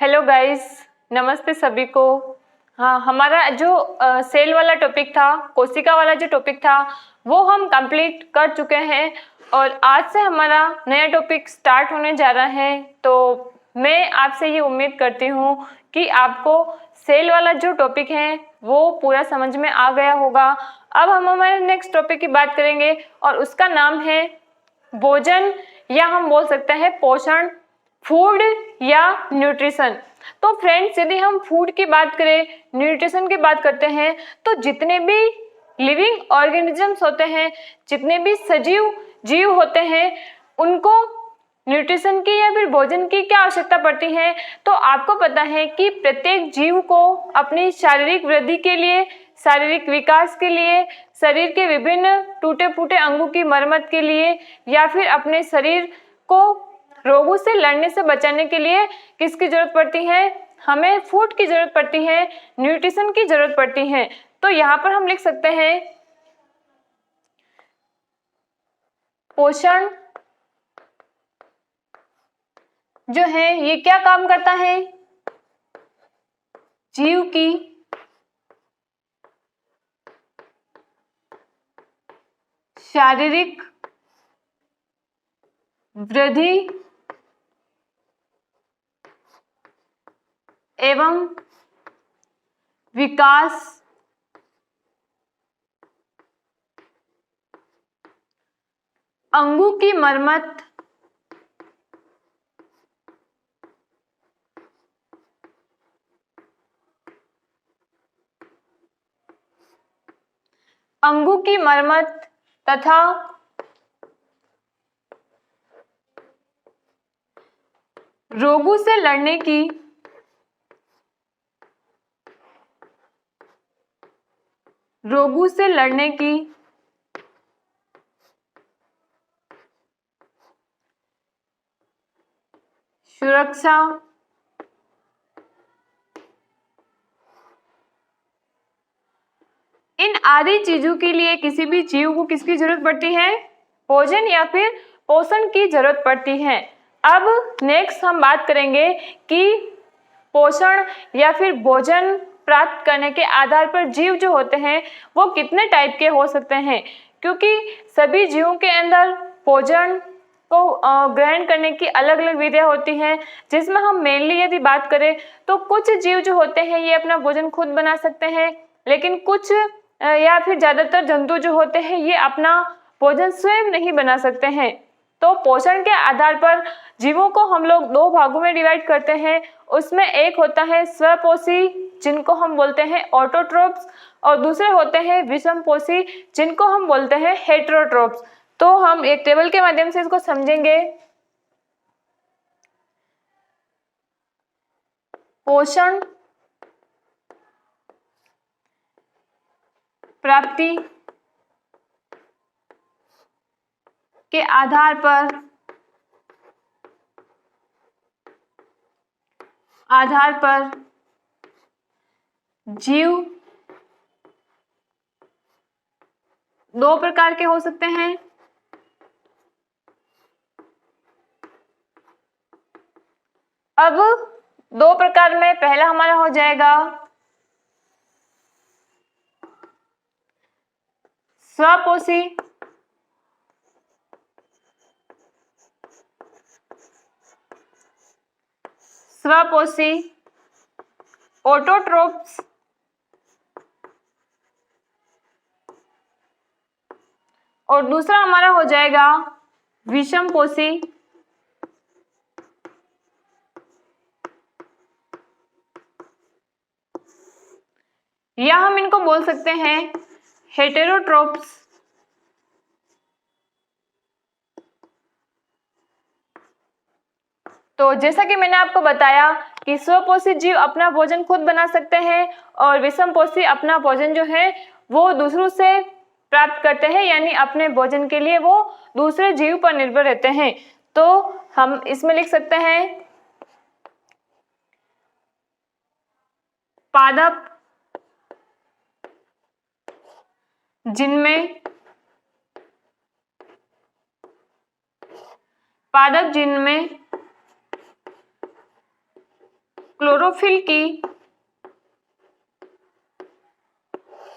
Hello guys, नमस्ते सभी को। हाँ, हमारा जो सेल वाला टॉपिक था, कोशिका वाला जो टॉपिक था, वो हम कंप्लीट कर चुके हैं और आज से हमारा नया टॉपिक स्टार्ट होने जा रहा है। तो मैं आपसे ये उम्मीद करती हूँ कि आपको सेल वाला जो टॉपिक है वो पूरा समझ में आ गया होगा। अब हम हमारे नेक्स्ट टॉपिक की बात करेंगे और उसका नाम है भोजन, या हम बोल सकते हैं पोषण, फूड या न्यूट्रिशन। तो फ्रेंड्स, यदि हम फूड की बात करें, न्यूट्रिशन की बात करते हैं, तो जितने भी लिविंग ऑर्गेनिजम्स होते हैं, जितने भी सजीव जीव होते हैं, उनको न्यूट्रिशन की या फिर भोजन की क्या आवश्यकता पड़ती है। तो आपको पता है कि प्रत्येक जीव को अपनी शारीरिक वृद्धि के लिए, शारीरिक विकास के लिए, शरीर के विभिन्न टूटे फूटे अंगों की मरम्मत के लिए, या फिर अपने शरीर को रोगों से लड़ने से बचाने के लिए किसकी जरूरत पड़ती है? हमें फूड की जरूरत पड़ती है, न्यूट्रिशन की जरूरत पड़ती है। तो यहाँ पर हम लिख सकते हैं पोषण जो है ये क्या काम करता है? जीव की शारीरिक वृद्धि एवं विकास अंगों की मरम्मत अंगों की मरम्मत तथा रोगों से लड़ने की सुरक्षा इन आदि चीजों के लिए किसी भी जीव को किसकी जरूरत पड़ती है? भोजन या फिर पोषण की जरूरत पड़ती है। अब नेक्स्ट हम बात करेंगे कि पोषण या फिर भोजन प्राप्त करने के आधार पर जीव जो होते हैं वो कितने टाइप के हो सकते हैं, क्योंकि सभी जीवों के अंदर भोजन को ग्रहण करने की अलग अलग विधियां होती हैं। जिसमें हम मेनली यदि बात करें तो कुछ जीव जो होते हैं ये अपना भोजन खुद बना सकते हैं, लेकिन कुछ या फिर ज्यादातर जंतु जो होते हैं ये अपना भोजन स्वयं नहीं बना सकते हैं। तो पोषण के आधार पर जीवों को हम लोग दो भागों में डिवाइड करते हैं। उसमें एक होता है स्वपोषी, जिनको हम बोलते हैं ऑटोट्रोप्स, और दूसरे होते हैं विषमपोषी, जिनको हम बोलते हैं हेटेरोट्रोप्स। तो हम एक टेबल के माध्यम से इसको समझेंगे। पोषण प्राप्ति के आधार पर जीव दो प्रकार के हो सकते हैं। अब दो प्रकार में पहला हमारा हो जाएगा स्वपोषी ऑटोट्रोप्स, और दूसरा हमारा हो जाएगा विषमपोषी या हम इनको बोल सकते हैं हेटेरोट्रोप्स। तो जैसा कि मैंने आपको बताया कि स्वपोषी जीव अपना भोजन खुद बना सकते हैं और विषमपोषी अपना भोजन जो है वो दूसरों से प्राप्त करते हैं, यानी अपने भोजन के लिए वो दूसरे जीव पर निर्भर रहते हैं। तो हम इसमें लिख सकते हैं पादप जिनमें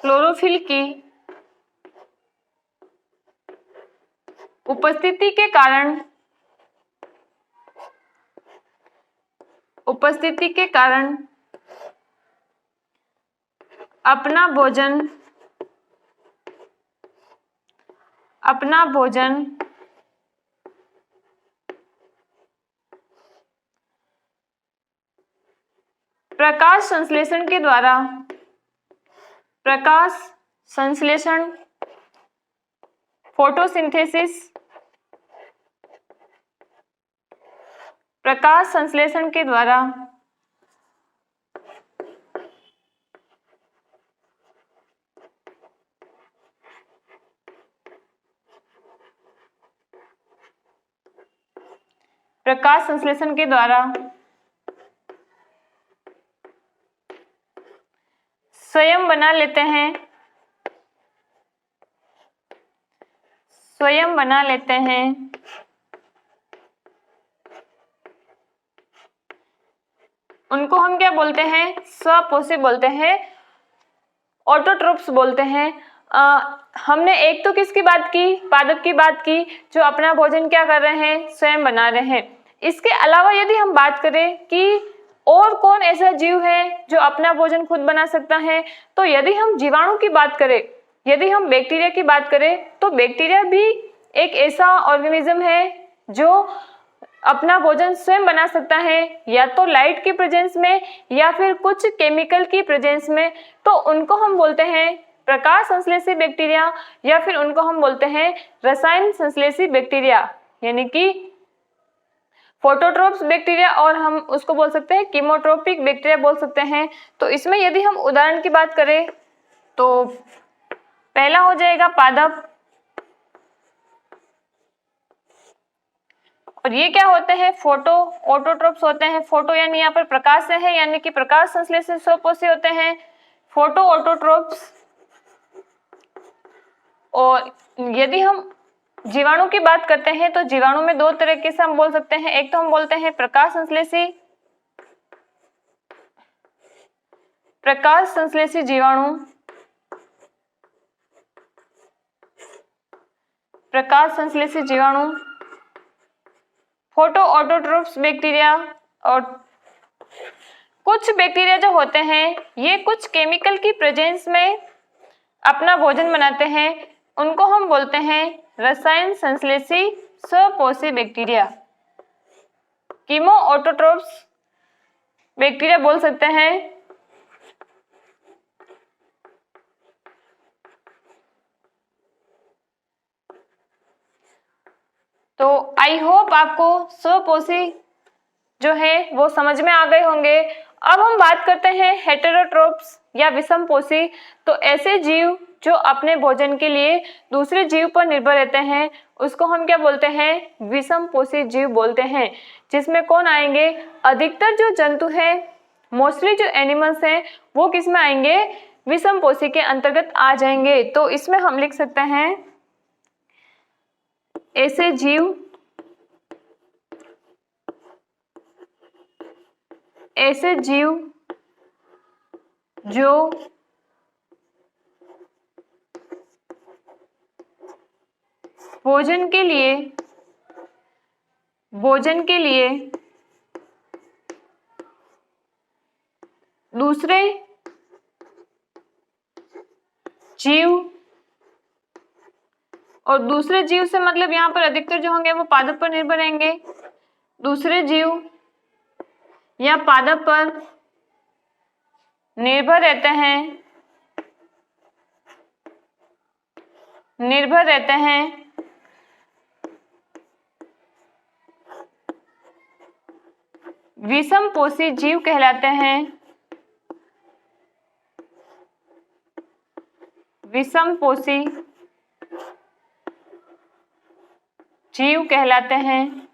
क्लोरोफिल की उपस्थिति के कारण अपना भोजन प्रकाश संश्लेषण फोटोसिंथेसिस प्रकाश संश्लेषण के द्वारा स्वयं बना लेते हैं उनको हम क्या बोलते हैं? स्वपोषी बोलते हैं, ऑटोट्रोप्स बोलते हैं। हमने एक तो किसकी बात की? पादप की बात की, जो अपना भोजन क्या कर रहे हैं? स्वयं बना रहे हैं। इसके अलावा यदि हम बात करें कि और कौन ऐसा जीव है जो अपना भोजन खुद बना सकता है, तो यदि हम जीवाणु की बात करें, यदि हम बैक्टीरिया की बात करें, तो बैक्टीरिया भी एक ऐसा ऑर्गेनिज्म है जो अपना भोजन स्वयं बना सकता है, या तो लाइट की प्रेजेंस में या फिर कुछ केमिकल की प्रेजेंस में। तो उनको हम बोलते हैं प्रकाश संश्लेषी बैक्टीरिया, या फिर उनको हम बोलते हैं रसायन संश्लेषी बैक्टीरिया, यानी कि फोटोट्रोप्स बैक्टीरिया, और हम उसको बोल सकते हैं कीमोट्रोपिक बैक्टीरिया बोल सकते हैं। तो इसमें यदि हम उदाहरण की बात करें तो पहला हो जाएगा पादप, और ये क्या होते हैं? ऑटोट्रोप्स होते हैं। फोटो यानी यहाँ पर प्रकाश से है, यानी कि प्रकाश संश्लेषी स्वपोषी होते हैं फोटो ऑटोट्रोप्स। और यदि हम जीवाणु की बात करते हैं तो जीवाणु में दो तरीके से हम बोल सकते हैं। एक तो हम बोलते हैं प्रकाश संश्लेषी जीवाणु, फोटो ऑटोट्रोप्स बैक्टीरिया। और कुछ बैक्टीरिया जो होते हैं ये कुछ केमिकल की प्रेजेंस में अपना भोजन बनाते हैं, उनको हम बोलते हैं रसायन संश्लेषी स्वपोषी बैक्टीरिया, कीमो ऑटोट्रोप्स बैक्टीरिया बोल सकते हैं। तो आई होप आपको स्वपोषी जो है वो समझ में आ गए होंगे। अब हम बात करते हैं हेटेरोट्रोप्स या विषमपोषी। तो ऐसे जीव जो अपने भोजन के लिए दूसरे जीव पर निर्भर रहते हैं, उसको हम क्या बोलते हैं? विषमपोषी जीव बोलते हैं। जिसमें कौन आएंगे? अधिकतर जो जंतु है, मोस्टली जो एनिमल्स हैं, वो किस में आएंगे? विषमपोषी के अंतर्गत आ जाएंगे। तो इसमें हम लिख सकते हैं ऐसे जीव जो भोजन के लिए दूसरे जीव, और दूसरे जीव से मतलब यहाँ पर अधिकतर जो होंगे वो पादप पर निर्भर रहेंगे। दूसरे जीव या पादप पर निर्भर रहते हैं विषमपोषी जीव कहलाते हैं। विषमपोषी जीव कहलाते हैं।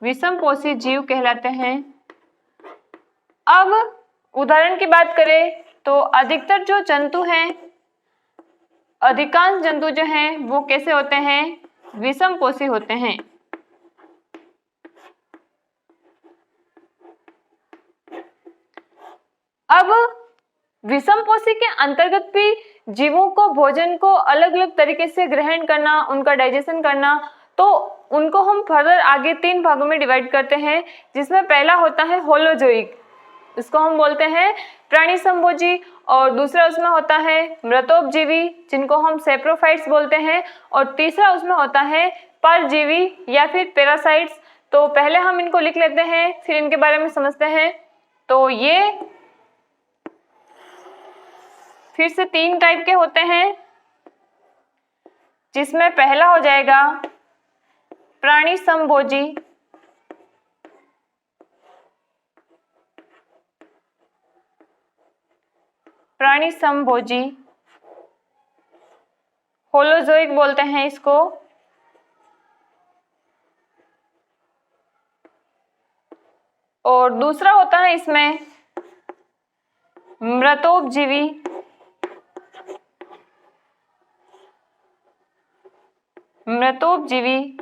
विषमपोषी जीव कहलाते हैं। अब उदाहरण की बात करें तो अधिकतर जो जंतु हैं, अधिकांश जंतु जो हैं वो कैसे होते हैं? विषमपोषी होते हैं। अब विषमपोषी के अंतर्गत भी जीवों को भोजन को अलग अलग तरीके से ग्रहण करना, उनका डाइजेशन करना, तो उनको हम फर्दर आगे 3 भागों में डिवाइड करते हैं, जिसमें पहला होता है होलोजोइक, इसको हम बोलते हैं प्राणी संभोजी, और दूसरा उसमें होता है मृतोपजीवी जिनको हम सेप्रोफाइट्स बोलते हैं, और तीसरा उसमें होता है परजीवी या फिर पैरासाइट्स। तो पहले हम इनको लिख लेते हैं, फिर इनके बारे में समझते हैं। तो ये फिर से 3 टाइप के होते हैं, जिसमें पहला हो जाएगा प्राणी संभोजी, प्राणी संभोजी होलोजोइक बोलते हैं इसको, और दूसरा होता है इसमें मृतोपजीवी, मृतोपजीवी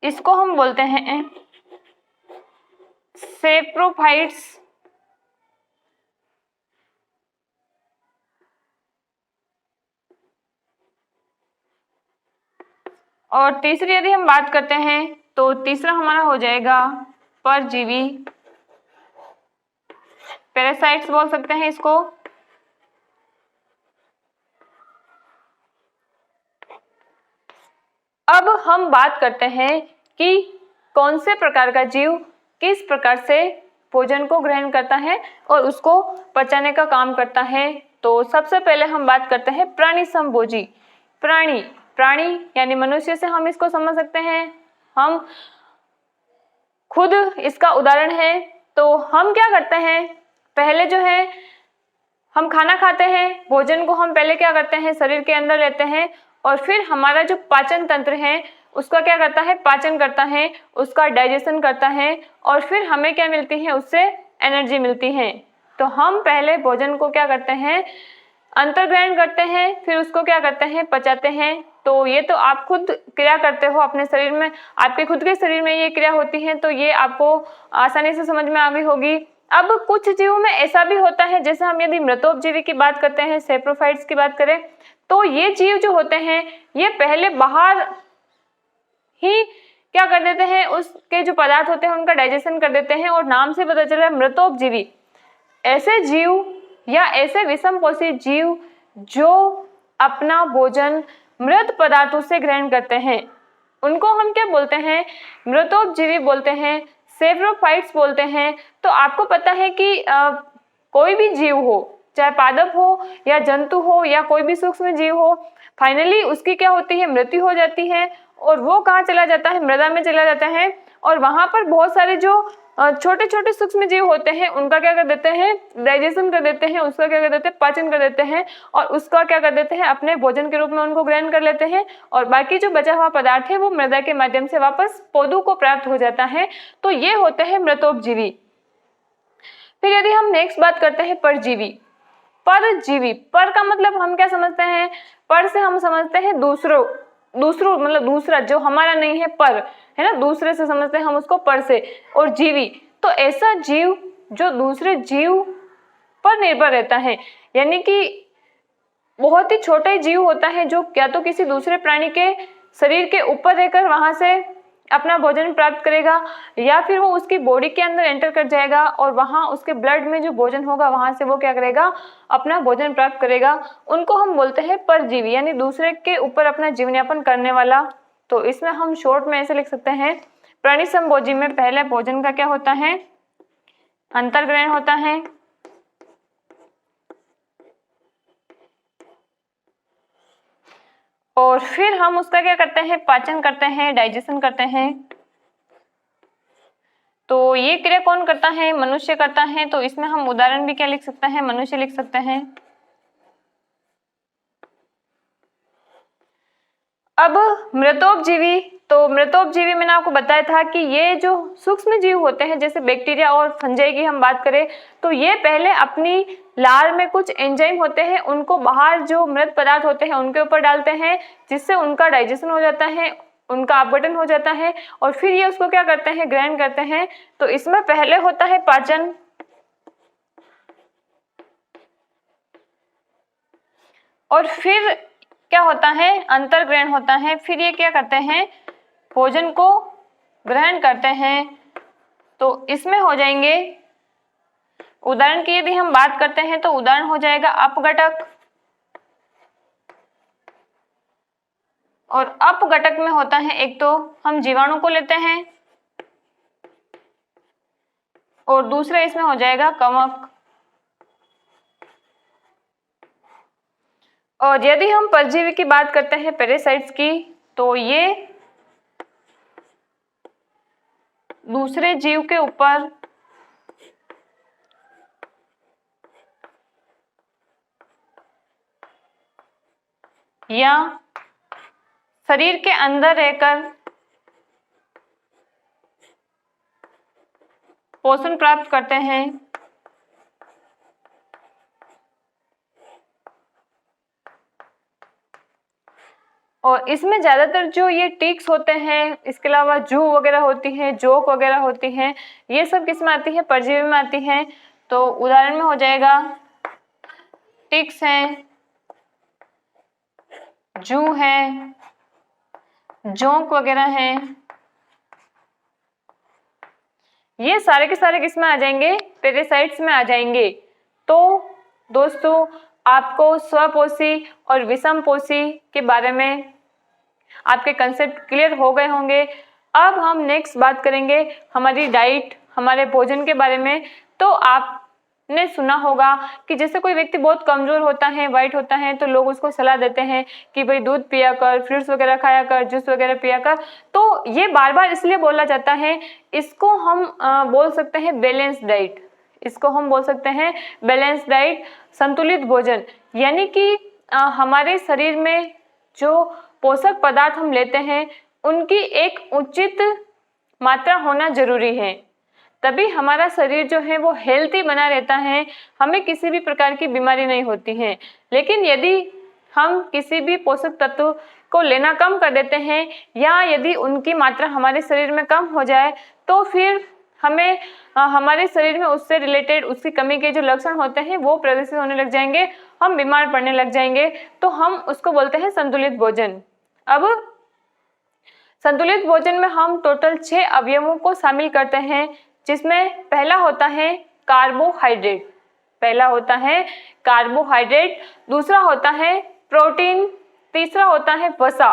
इसको हम बोलते हैं सेप्रोफाइट्स, और तीसरी यदि हम बात करते हैं तो तीसरा हमारा हो जाएगा परजीवी, पैरासाइट्स बोल सकते हैं इसको। अब हम बात करते हैं कि कौन से प्रकार का जीव किस प्रकार से भोजन को ग्रहण करता है और उसको पचाने का काम करता है। तो सबसे पहले हम बात करते हैं प्राणी संभोजी। प्राणी यानी मनुष्य से हम इसको समझ सकते हैं, हम खुद इसका उदाहरण है। तो हम क्या करते हैं, पहले जो है हम खाना खाते हैं, भोजन को हम पहले क्या करते हैं शरीर के अंदर लेते हैं, और फिर हमारा जो पाचन तंत्र है उसका क्या करता है, पाचन करता है, उसका डाइजेशन करता है, और फिर हमें क्या मिलती है, उससे एनर्जी मिलती है। तो हम पहले भोजन को क्या करते हैं, अंतर्ग्रहण करते हैं, फिर उसको क्या करते हैं, पचाते हैं। तो ये तो आप खुद क्रिया करते हो अपने शरीर में, आपके खुद के शरीर में ये क्रिया होती है, तो ये आपको आसानी से समझ में आ गई होगी। अब कुछ जीवों में ऐसा भी होता है, जैसे हम यदि मृतोपजीवी की बात करते हैं, सेप्रोफाइट्स की बात करें, तो ये जीव जो होते हैं ये पहले बाहर ही क्या कर देते हैं, उसके जो पदार्थ होते हैं उनका डाइजेशन कर देते हैं, और नाम से पता चला मृतोपजीवी। ऐसे जीव या ऐसे विषमपोषी जीव जो अपना भोजन मृत पदार्थों से ग्रहण करते हैं, उनको हम क्या बोलते हैं, मृतोपजीवी बोलते हैं, सेप्रोफाइट्स बोलते हैं। तो आपको पता है कि कोई भी जीव हो, चाहे पादप हो या जंतु हो या कोई भी सूक्ष्म जीव हो, फाइनली उसकी क्या होती है, मृत्यु हो जाती है, और वो कहाँ चला जाता है, मृदा में चला जाता है, और वहां पर बहुत सारे जो छोटे छोटे सूक्ष्म जीव होते हैं उनका क्या कर देते हैं, डाइजेशन कर देते हैं, उसका क्या कर देते हैं, पाचन कर देते हैं, और उसका क्या कर देते हैं, अपने भोजन के रूप में उनको ग्रहण कर लेते हैं, और बाकी जो बचा हुआ पदार्थ है वो मृदा के माध्यम से वापस पौधों को प्राप्त हो जाता है। तो ये होते हैं मृतोपजीवी। फिर यदि हम नेक्स्ट बात करते हैं परजीवी। परजीवी, पर का मतलब हम क्या समझते हैं, पर से हम समझते हैं दूसरों मतलब दूसरा जो हमारा नहीं है, पर है ना, दूसरे से समझते हैं हम उसको पर से, और जीवी तो ऐसा जीव जो दूसरे जीव पर निर्भर रहता है, यानी कि बहुत ही छोटा जीव होता है जो क्या तो किसी दूसरे प्राणी के शरीर के ऊपर रहकर वहां से अपना भोजन प्राप्त करेगा, या फिर वो उसकी बॉडी के अंदर एंटर कर जाएगा और वहां उसके ब्लड में जो भोजन होगा वहां से वो क्या करेगा, अपना भोजन प्राप्त करेगा। उनको हम बोलते हैं परजीवी, यानी दूसरे के ऊपर अपना जीवन यापन करने वाला। तो इसमें हम शॉर्ट में ऐसे लिख सकते हैं, प्राणी संभोजी में पहले भोजन का क्या होता है, अंतर्ग्रहण होता है, और फिर हम उसका क्या करते हैं, पाचन करते हैं, डाइजेशन करते हैं। तो ये क्रिया कौन करता है, मनुष्य करता है। तो इसमें हम उदाहरण भी क्या लिख सकते हैं, मनुष्य लिख सकते हैं। अब मृतोपजीवी, तो मृतोपजीवी मैंने आपको बताया था कि ये जो सूक्ष्म जीव होते हैं, जैसे बैक्टीरिया और फंजाई की हम बात करें, तो ये पहले अपनी लार में कुछ एंजाइम होते हैं, उनको बाहर जो मृत पदार्थ होते हैं उनके ऊपर डालते हैं, जिससे उनका डाइजेशन हो जाता है, उनका अपघटन हो जाता है और फिर ये उसको क्या करते हैं, ग्रहण करते हैं। तो इसमें पहले होता है पाचन, और फिर क्या होता है, अंतर्ग्रहण होता है। फिर ये क्या करते हैं, भोजन को ग्रहण करते हैं। तो इसमें हो जाएंगे, उदाहरण की यदि हम बात करते हैं तो उदाहरण हो जाएगा अपघटक, और अपघटक में होता है एक तो हम जीवाणु को लेते हैं और दूसरा इसमें हो जाएगा कवक। और यदि हम परजीवी की बात करते हैं, पैरासाइट्स की, तो ये दूसरे जीव के ऊपर या शरीर के अंदर रहकर पोषण प्राप्त करते हैं। और इसमें ज्यादातर जो ये टिक्स होते हैं, इसके अलावा जू वगैरह होती है, जोक वगैरह होती हैं, ये सब किस में आती है, परजीवी में आती हैं। तो उदाहरण में हो जाएगा टिक्स हैं, जू है, जोंक वगैरह हैं, ये सारे के सारे किस में आ जाएंगे, पैरासाइट्स में आ जाएंगे। तो दोस्तों आपको स्वपोषी और विषमपोषी के बारे में आपके कंसेप्ट क्लियर हो गए होंगे। अब हम नेक्स्ट बात करेंगे हमारी डाइट, हमारे भोजन के बारे में। तो आपने सुना होगा कि जैसे कोई व्यक्ति बहुत कमजोर होता है, वाइट होता है, तो लोग उसको सलाह देते हैं कि भाई दूध पिया कर, फ्रूट्स वगैरह खाया कर, जूस वगैरह पिया कर। तो ये बार बार इसलिए बोला जाता है, इसको हम बोल सकते हैं बैलेंस डाइट, इसको हम बोल सकते हैं बैलेंस डाइट, संतुलित भोजन। यानी कि हमारे शरीर में जो पोषक पदार्थ हम लेते हैं उनकी एक उचित मात्रा होना जरूरी है, तभी हमारा शरीर जो है वो हेल्थी बना रहता है, हमें किसी भी प्रकार की बीमारी नहीं होती है। लेकिन यदि हम किसी भी पोषक तत्व को लेना कम कर देते हैं या यदि उनकी मात्रा हमारे शरीर में कम हो जाए तो फिर हमें हमारे शरीर में उससे रिलेटेड उसकी कमी के जो लक्षण होते हैं वो प्रदर्शित होने लग जाएंगे, हम बीमार पड़ने लग जाएंगे। तो हम उसको बोलते हैं संतुलित भोजन। अब संतुलित भोजन में हम टोटल 6 अवयवों को शामिल करते हैं, जिसमें पहला होता है कार्बोहाइड्रेट, पहला होता है कार्बोहाइड्रेट, दूसरा होता है प्रोटीन, तीसरा होता है वसा,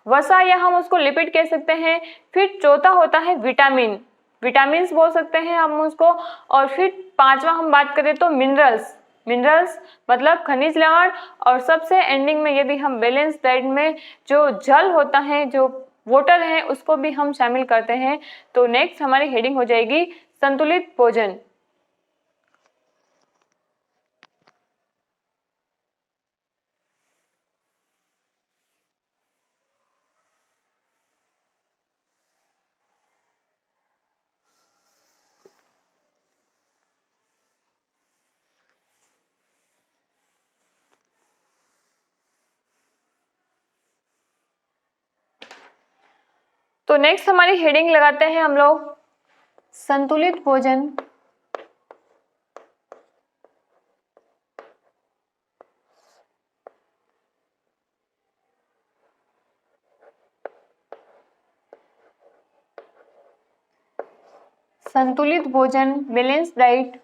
वसा या हम उसको लिपिड कह सकते हैं, फिर चौथा होता है विटामिन, विटामिन्स बोल सकते हैं हम उसको, और फिर पांचवा हम बात करें तो मिनरल्स, मिनरल्स मतलब खनिज लवण, और सबसे एंडिंग में यदि हम बैलेंस डाइट में जो जल होता है, जो वाटर है, उसको भी हम शामिल करते हैं। तो नेक्स्ट हमारी हेडिंग हो जाएगी संतुलित भोजन। तो नेक्स्ट हमारी हेडिंग लगाते हैं हम लोग संतुलित भोजन। संतुलित भोजन, बैलेंस डाइट।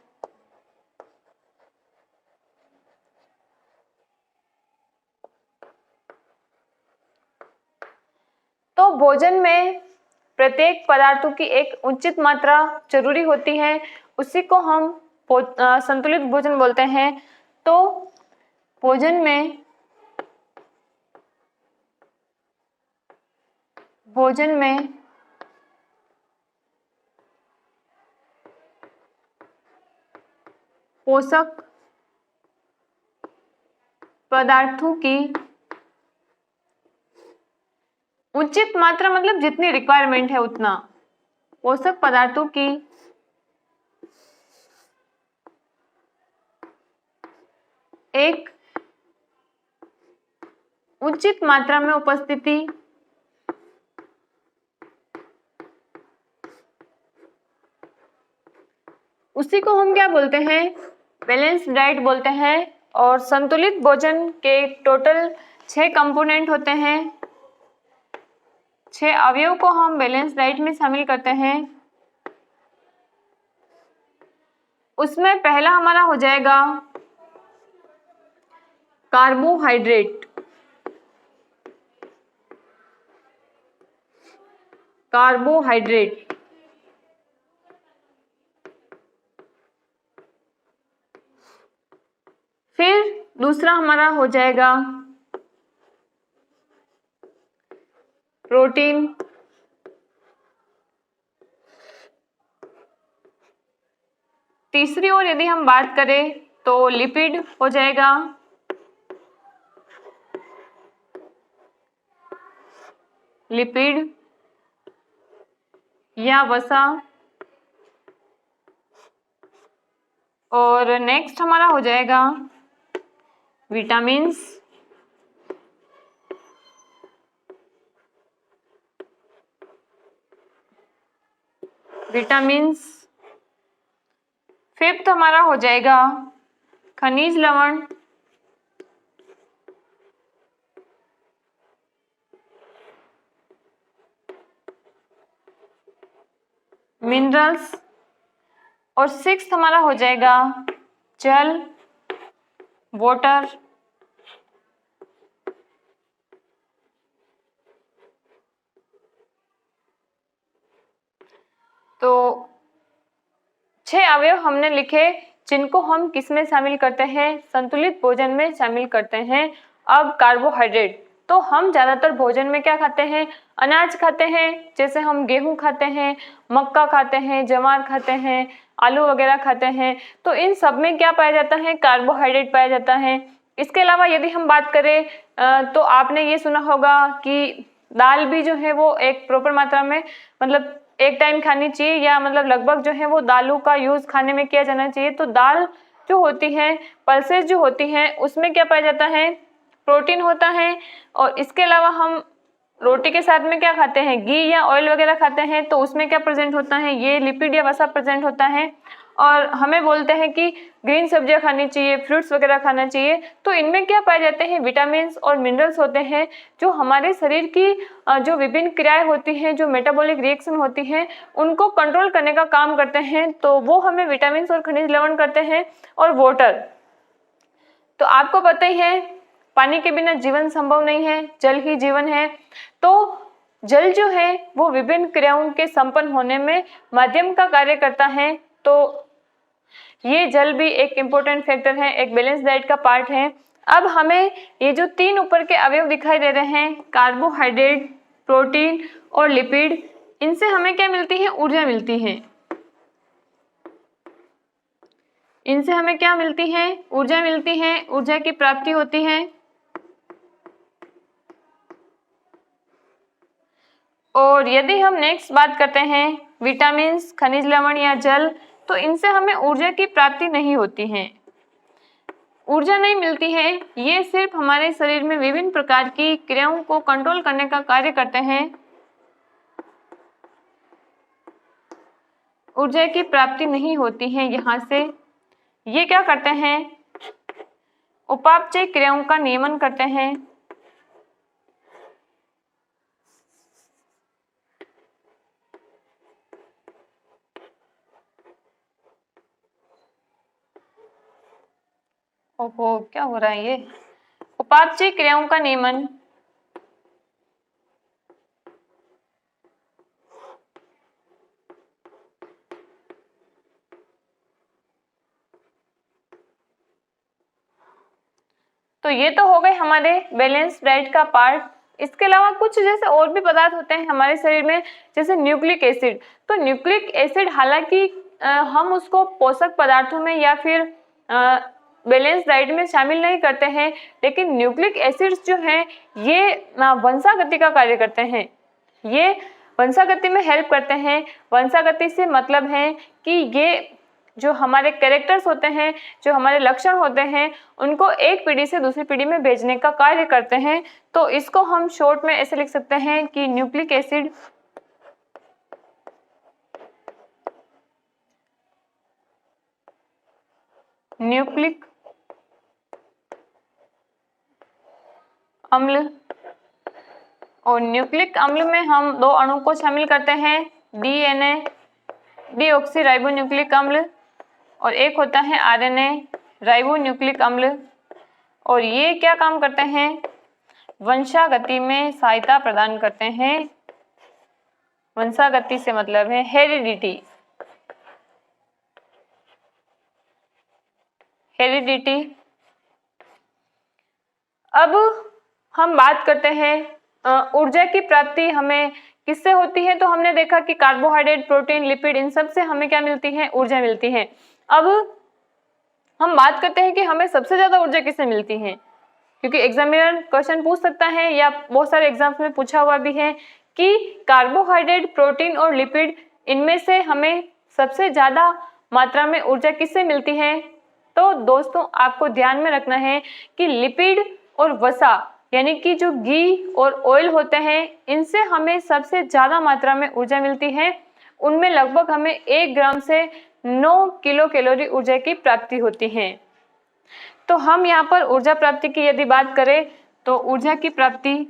तो भोजन में प्रत्येक पदार्थों की एक उचित मात्रा जरूरी होती है, उसी को हम संतुलित भोजन बोलते हैं। तो भोजन में पोषक पदार्थों की उचित मात्रा मतलब जितनी रिक्वायरमेंट है उतना, पोषक पदार्थों की एक उचित मात्रा में उपस्थिति उसी को हम क्या बोलते हैं, बैलेंस्ड डाइट बोलते हैं। और संतुलित भोजन के टोटल 6 कंपोनेंट होते हैं, 6 अवयव को हम बैलेंस्ड डाइट में शामिल करते हैं। उसमें पहला हमारा हो जाएगा कार्बोहाइड्रेट। कार्बोहाइड्रेट फिर दूसरा हमारा हो जाएगा प्रोटीन। तीसरी ओर यदि हम बात करें तो लिपिड हो जाएगा। लिपिड या वसा। और नेक्स्ट हमारा हो जाएगा विटामिन्स। विटामिन्स फिफ्थ हमारा हो जाएगा खनिज लवण। मिनरल्स। और सिक्स्थ हमारा हो जाएगा जल, वाटर। तो 6 अवयव हमने लिखे जिनको हम किस में शामिल करते हैं, संतुलित भोजन में शामिल करते हैं। अब कार्बोहाइड्रेट, तो हम ज्यादातर भोजन में क्या खाते हैं, अनाज खाते हैं। जैसे हम गेहूं खाते हैं, मक्का खाते हैं, ज्वार खाते हैं, आलू वगैरह खाते हैं। तो इन सब में क्या पाया जाता है, कार्बोहाइड्रेट पाया जाता है। इसके अलावा यदि हम बात करें तो आपने ये सुना होगा कि दाल भी जो है वो एक प्रॉपर मात्रा में, मतलब एक टाइम खानी चाहिए, या मतलब लगभग जो है वो दालों का यूज खाने में किया जाना चाहिए। तो दाल जो होती है, पल्सेस जो होती हैं, उसमें क्या पाया जाता है, प्रोटीन होता है। और इसके अलावा हम रोटी के साथ में क्या खाते हैं, घी या ऑयल वगैरह खाते हैं, तो उसमें क्या प्रेजेंट होता है, ये लिपिड या वसा प्रेजेंट होता है। और हमें बोलते हैं कि ग्रीन सब्जियां खानी चाहिए, फ्रूट्स वगैरह खाना चाहिए। तो इनमें क्या पाए जाते हैं, विटामिन्स और मिनरल्स होते हैं, जो हमारे शरीर की जो विभिन्न क्रियाएं होती हैं, जो मेटाबॉलिक रिएक्शन होती हैं, उनको कंट्रोल करने का काम करते हैं। तो वो हमें विटामिन्स और खनिज लवण करते हैं। और वाटर, तो आपको पता ही है पानी के बिना जीवन संभव नहीं है, जल ही जीवन है। तो जल जो है वो विभिन्न क्रियाओं के संपन्न होने में माध्यम का कार्य करता है। तो ये जल भी एक इम्पोर्टेंट फैक्टर है, एक बैलेंस डाइट का पार्ट है। अब हमें ये जो 3 ऊपर के अवयव दिखाई दे रहे हैं, कार्बोहाइड्रेट, प्रोटीन और लिपिड, इनसे हमें क्या मिलती है, ऊर्जा मिलती है। इनसे हमें क्या मिलती है, ऊर्जा मिलती है, ऊर्जा की प्राप्ति होती है। और यदि हम नेक्स्ट बात करते हैं विटामिन्स, खनिज लवण या जल, तो इनसे हमें ऊर्जा की प्राप्ति नहीं होती है, ऊर्जा नहीं मिलती है। ये सिर्फ हमारे शरीर में विभिन्न प्रकार की क्रियाओं को कंट्रोल करने का कार्य करते हैं। ऊर्जा की प्राप्ति नहीं होती है यहाँ से। ये क्या करते हैं, उपापचय क्रियाओं का नियमन करते हैं। ओहो, क्या हो रहा है ये, उपापचय क्रियाओं का नियमन। तो ये तो हो गए हमारे बैलेंस डाइट का पार्ट। इसके अलावा कुछ जैसे और भी पदार्थ होते हैं हमारे शरीर में, जैसे न्यूक्लिक एसिड। तो न्यूक्लिक एसिड हालांकि हम उसको पोषक पदार्थों में या फिर बैलेंस डाइट में शामिल नहीं करते हैं, लेकिन न्यूक्लिक एसिड्स जो हैं ये वंशागति का कार्य करते हैं। ये वंशागति में हेल्प करते हैं। वंशागति से मतलब है कि ये जो हमारे कैरेक्टर्स होते हैं, जो हमारे लक्षण होते हैं, उनको एक पीढ़ी से दूसरी पीढ़ी में भेजने का कार्य करते हैं। तो इसको हम शॉर्ट में ऐसे लिख सकते हैं कि न्यूक्लिक एसिड न्यूक्लिक अम्ल, और न्यूक्लिक अम्ल में हम दो अणु को शामिल करते हैं, DNA डीऑक्सी राइबो न्यूक्लिक अम्ल, और एक होता है RNA राइबो न्यूक्लिक अम्ल। और ये क्या काम करते हैं, वंशागति में सहायता प्रदान करते हैं। वंशागति से मतलब है हेरिडिटी। अब हम बात करते हैं ऊर्जा की प्राप्ति हमें किससे होती है। तो हमने देखा कि कार्बोहाइड्रेट, प्रोटीन, लिपिड, इन सब से हमें क्या मिलती है, ऊर्जा मिलती है। अब हम बात करते हैं कि हमें सबसे ज्यादा ऊर्जा किससे मिलती है, क्योंकि एग्जामिनर क्वेश्चन पूछ सकता है या बहुत सारे एग्जाम्स में पूछा हुआ भी है कि कार्बोहाइड्रेट, प्रोटीन और लिपिड, इनमें से हमें सबसे ज्यादा मात्रा में ऊर्जा किससे मिलती है। तो दोस्तों आपको ध्यान में रखना है कि लिपिड और वसा यानी कि जो घी और ऑयल होते हैं, इनसे हमें सबसे ज्यादा मात्रा में ऊर्जा मिलती है। उनमें लगभग हमें 1 ग्राम से 9 किलो कैलोरी ऊर्जा की प्राप्ति होती है। तो हम यहाँ पर ऊर्जा प्राप्ति की यदि बात करें तो ऊर्जा की प्राप्ति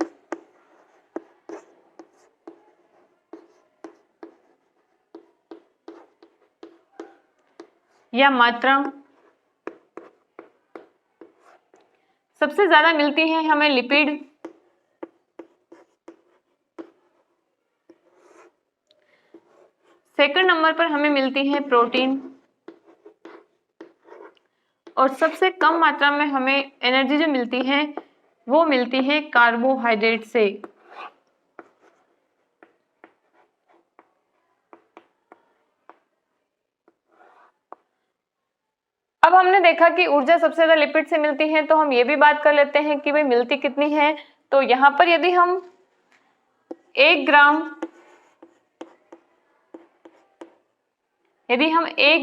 या मात्रा सबसे ज्यादा मिलती है हमें लिपिड, सेकंड नंबर पर हमें मिलती है प्रोटीन, और सबसे कम मात्रा में हमें एनर्जी जो मिलती है वो मिलती है कार्बोहाइड्रेट से। अब हमने देखा कि ऊर्जा सबसे ज्यादा लिपिड से मिलती है, तो हम ये भी बात कर लेते हैं कि भाई मिलती कितनी है। तो यहाँ पर यदि हम 1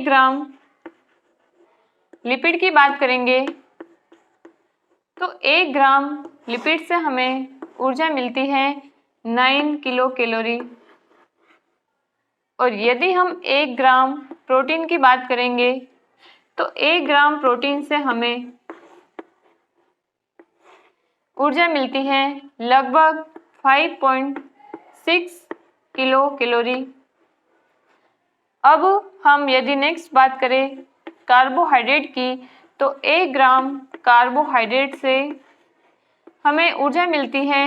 ग्राम लिपिड की बात करेंगे तो 1 ग्राम लिपिड से हमें ऊर्जा मिलती है 9 किलो कैलोरी। और यदि हम 1 ग्राम प्रोटीन की बात करेंगे तो 1 ग्राम प्रोटीन से हमें ऊर्जा मिलती है लगभग 5.6 किलो कैलोरी। अब हम यदि नेक्स्ट बात करें कार्बोहाइड्रेट की तो 1 ग्राम कार्बोहाइड्रेट से हमें ऊर्जा मिलती है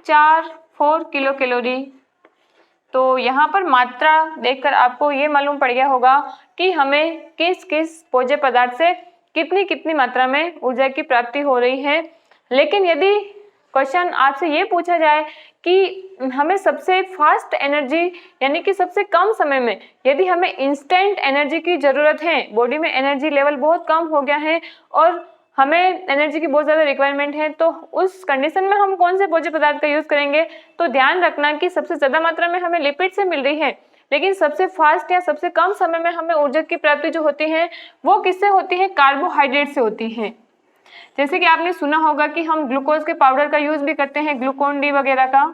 4 किलो कैलोरी। तो यहाँ पर मात्रा देखकर आपको ये मालूम पड़ गया होगा कि हमें किस किस भोज्य पदार्थ से कितनी कितनी मात्रा में ऊर्जा की प्राप्ति हो रही है। लेकिन यदि क्वेश्चन आपसे ये पूछा जाए कि हमें सबसे फास्ट एनर्जी यानी कि सबसे कम समय में यदि हमें इंस्टेंट एनर्जी की ज़रूरत है, बॉडी में एनर्जी लेवल बहुत कम हो गया है और हमें एनर्जी की बहुत ज़्यादा रिक्वायरमेंट है, तो उस कंडीशन में हम कौन से भोज्य पदार्थ का यूज़ करेंगे। तो ध्यान रखना कि सबसे ज़्यादा मात्रा में हमें लिपिड से मिल रही है, लेकिन सबसे फास्ट या सबसे कम समय में हमें ऊर्जा की प्राप्ति जो होती है वो किससे होती है, कार्बोहाइड्रेट से होती है। जैसे कि आपने सुना होगा कि हम ग्लूकोज के पाउडर का यूज भी करते हैं, ग्लूकोन डी वगैरह का।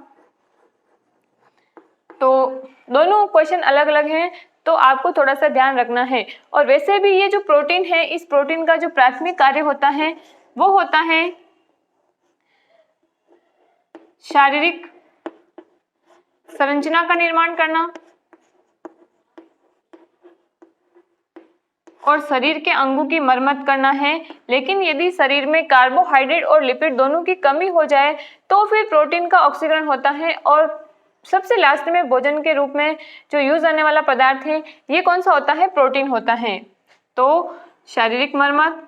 तो दोनों क्वेश्चन अलग अलग हैं, तो आपको थोड़ा सा ध्यान रखना है। और वैसे भी ये जो प्रोटीन है, इस प्रोटीन का जो प्राथमिक कार्य होता है वो होता है शारीरिक संरचना का निर्माण करना और शरीर के अंगों की मरम्मत करना है। लेकिन यदि शरीर में कार्बोहाइड्रेट और लिपिड दोनों की कमी हो जाए तो फिर प्रोटीन का ऑक्सीकरण होता है। और सबसे लास्ट में भोजन के रूप में जो यूज होने वाला पदार्थ है ये कौन सा होता है, प्रोटीन होता है। तो शारीरिक मरम्मत,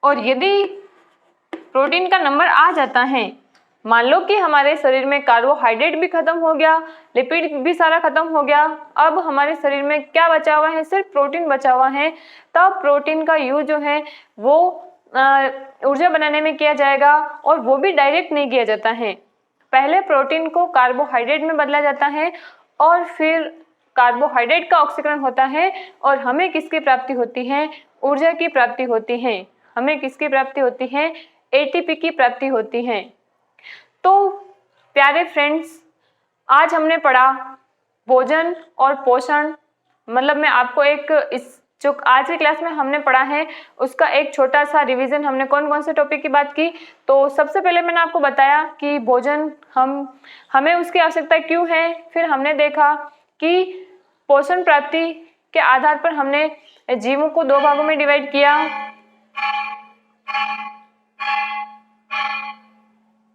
और यदि प्रोटीन का नंबर आ जाता है, मान लो कि हमारे शरीर में कार्बोहाइड्रेट भी खत्म हो गया, लिपिड भी सारा खत्म हो गया, अब हमारे शरीर में क्या बचा हुआ है, सिर्फ प्रोटीन बचा हुआ है, तब प्रोटीन का यूज जो है वो ऊर्जा बनाने में किया जाएगा। और वो भी डायरेक्ट नहीं किया जाता है, पहले प्रोटीन को कार्बोहाइड्रेट में बदला जाता है और फिर कार्बोहाइड्रेट का ऑक्सीकरण होता है और हमें किसकी प्राप्ति होती है? ऊर्जा की प्राप्ति होती है। हमें किसकी प्राप्ति होती है? एटीपी की प्राप्ति होती है। तो प्यारे फ्रेंड्स, आज हमने पढ़ा भोजन और पोषण, मतलब मैं आपको एक इस जो आज की क्लास में हमने पढ़ा है उसका एक छोटा सा रिवीजन, हमने कौन कौन से टॉपिक की बात की। तो सबसे पहले मैंने आपको बताया कि भोजन हमें उसकी आवश्यकता क्यों है। फिर हमने देखा कि पोषण प्राप्ति के आधार पर हमने जीवों को 2 भागों में डिवाइड किया।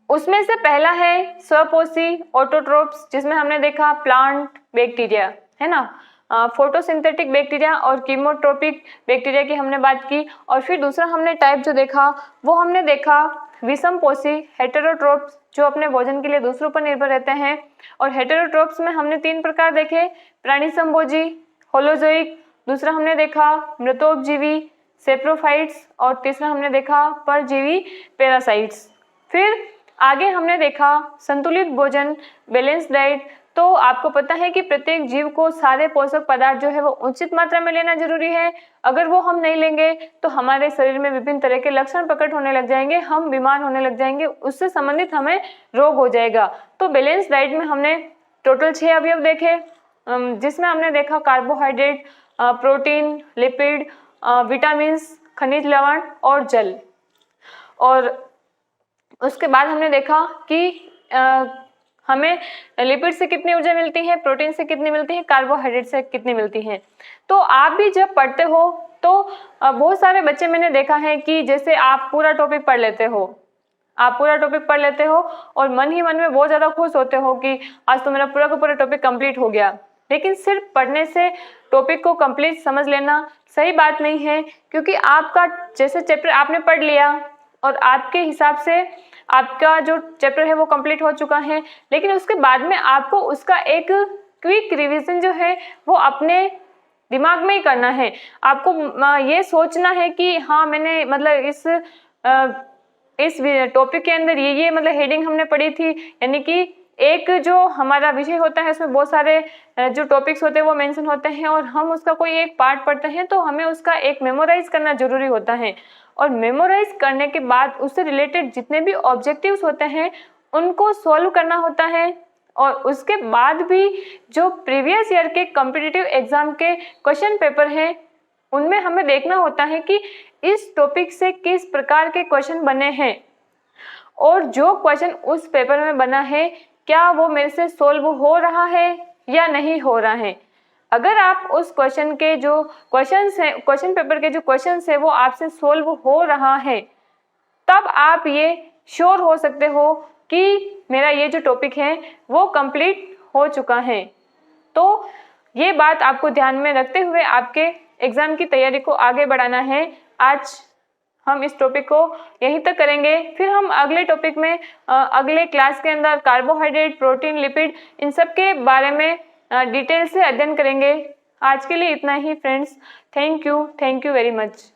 उसमें से पहला है स्वपोषी ऑटोट्रोप्स, जिसमें हमने देखा प्लांट बैक्टीरिया, है ना, फोटोसिंथेटिक बैक्टीरिया और कीमोट्रोपिक बैक्टीरिया की हमने बात की। और फिर दूसरा हमने टाइप जो देखा वो हमने देखा विषमपोषी हेटेरोट्रोप्स, जो अपने भोजन के लिए दूसरों पर निर्भर रहते हैं। और हेटेरोट्रोप्स में हमने 3 प्रकार देखे, प्राणी संभोजी, होलोजोइक, दूसरा हमने देखा मृतोपजीवी सेप्रोफाइट्स और तीसरा हमने देखा परजीवी पैरासाइट्स। फिर आगे हमने देखा संतुलित भोजन, बैलेंस डाइट। तो आपको पता है कि प्रत्येक जीव को सारे पोषक पदार्थ जो है वो उचित मात्रा में लेना जरूरी है। अगर वो हम नहीं लेंगे तो हमारे शरीर में विभिन्न तरह के लक्षण प्रकट होने लग जाएंगे, हम बीमार होने लग जाएंगे, उससे संबंधित हमें रोग हो जाएगा। तो बैलेंस डाइट में हमने टोटल 6 अवयव देखे, जिसमें हमने देखा कार्बोहाइड्रेट, प्रोटीन, लिपिड, विटामिन, खनिज लवण और जल। और उसके बाद हमने देखा कि हमें लिपिड से कितनी ऊर्जा मिलती है, प्रोटीन से कितनी मिलती है, कार्बोहाइड्रेट से कितनी मिलती है। तो आप भी जब पढ़ते हो तो बहुत सारे बच्चे मैंने देखा है कि जैसे आप पूरा टॉपिक पढ़ लेते हो, और मन ही मन में बहुत ज़्यादा खुश होते हो कि आज तो मेरा पूरा का पूरा टॉपिक कंप्लीट हो गया। लेकिन सिर्फ पढ़ने से टॉपिक को कंप्लीट समझ लेना सही बात नहीं है, क्योंकि आपका जैसे चैप्टर आपने पढ़ लिया और आपके हिसाब से आपका जो चैप्टर है वो कंप्लीट हो चुका है, लेकिन उसके बाद में आपको उसका एक क्विक रिवीजन जो है वो अपने दिमाग में ही करना है। आपको ये सोचना है कि हाँ मैंने मतलब इस टॉपिक के अंदर ये मतलब हेडिंग हमने पढ़ी थी, यानी कि एक जो हमारा विषय होता है उसमें बहुत सारे जो टॉपिक्स होते हैं वो मेंशन होते हैं और हम उसका कोई एक पार्ट पढ़ते हैं तो हमें उसका एक मेमोराइज करना जरूरी होता है। और मेमोराइज करने के बाद उससे रिलेटेड जितने भी ऑब्जेक्टिव्स होते हैं उनको सॉल्व करना होता है। और उसके बाद भी जो प्रीवियस ईयर के कॉम्पिटिटिव एग्जाम के क्वेश्चन पेपर हैं उनमें हमें देखना होता है कि इस टॉपिक से किस प्रकार के क्वेश्चन बने हैं और जो क्वेश्चन उस पेपर में बना है क्या वो मेरे से सॉल्व हो रहा है या नहीं हो रहा है। अगर आप उस क्वेश्चन के जो क्वेश्चंस हैं, क्वेश्चन पेपर के जो क्वेश्चंस है वो आपसे सॉल्व हो रहा है, तब आप ये श्योर हो सकते हो कि मेरा ये जो टॉपिक है वो कंप्लीट हो चुका है। तो ये बात आपको ध्यान में रखते हुए आपके एग्जाम की तैयारी को आगे बढ़ाना है। आज हम इस टॉपिक को यहीं तक करेंगे, फिर हम अगले टॉपिक में अगले क्लास के अंदर कार्बोहाइड्रेट, प्रोटीन, लिपिड, इन सब के बारे में डिटेल से अध्ययन करेंगे। आज के लिए इतना ही friends. Thank you very much.